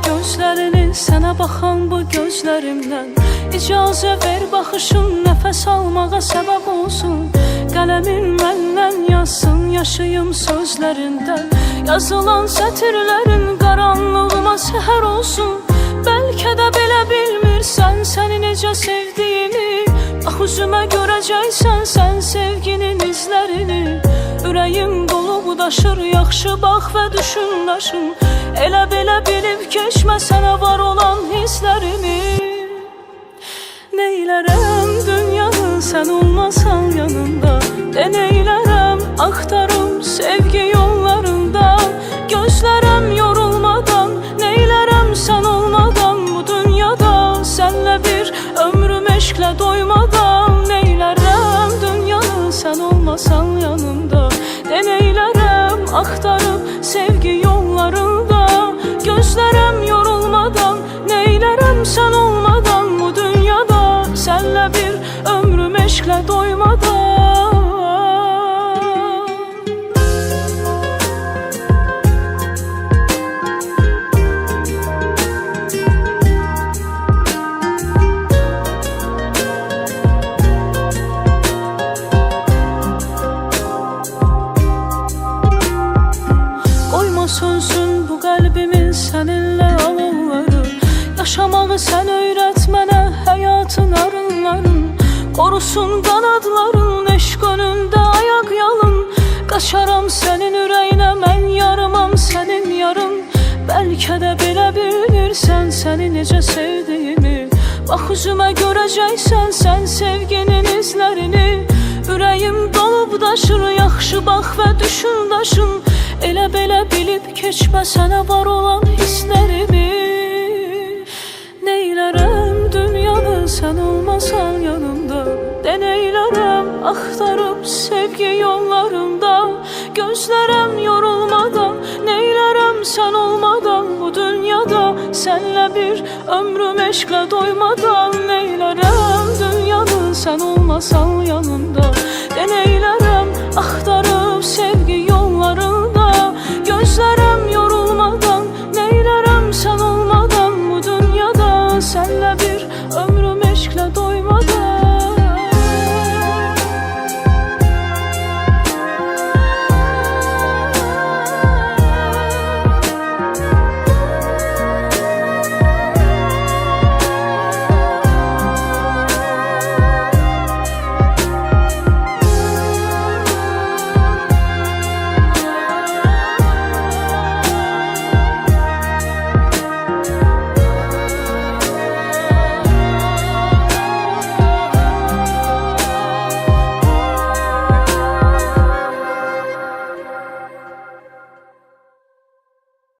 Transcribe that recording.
gözlerini, sənə baxan bu gözlərimdən. İcazə ver baxışın nəfəs almağa səbəb olsun. Qələmin məndən yazsın yaşayım sözlərində. Yazılan sətirlərin qaranlığıma səhər olsun. Bəlkə də belə bilmirsən səni necə sevdiyimi. Bax üzümə görəcəksən sən sevginin izlərini. Ürəyim doluq daşır, yaxşı bax və düşün daşın. Elə belə bilib keçmə sənə var olan hisslərimi. Neylərəm dünyanı sən olmasan yanında. Neylərəm axtarım sevgi yollarında. Gözlərəm yorulmadan, neylərəm sən olmadan. Bu dünyada sənlə bir ömrüm eşqlə doymadan. Neylərəm dünyanı sən olmasan yanında. Neylərəm axtarım sevgi yollarında. Gözlərəm yorulmadan, neylərəm sən olmadan. Bu dünyada sənlə bir ömrüm eşqlə doymadan. Sönsün bu qəlbimin səninlə alovları. Yaşamağı sən öyrət mənə həyatın arınların. Qorusun qanadların eşq önündə ayaq yalın. Qaçaram sənin ürəyinə mən yarımam sənin yarım. Bəlkə də belə bilirsən səni necə sevdiyimi. Bax üzümə görəcəksən sən sevginin izlərini. Ürəyim dolub daşır, yaxşı bax və düşün daşın. Elə belə bilib keçmə sənə var olan hisslərimi. Neylərəm dünyanı sən olmasan yanımda. Neylərəm axtarıb sevgi yollarında. Gözlərəm yorulmadan, neylərəm sən olmadan. Bu dünyada sənlə bir ömrüm eşqlə doymadan. Neylərəm dünyanı sən olmasan yanımda. Neylərəm axtarıb sevgi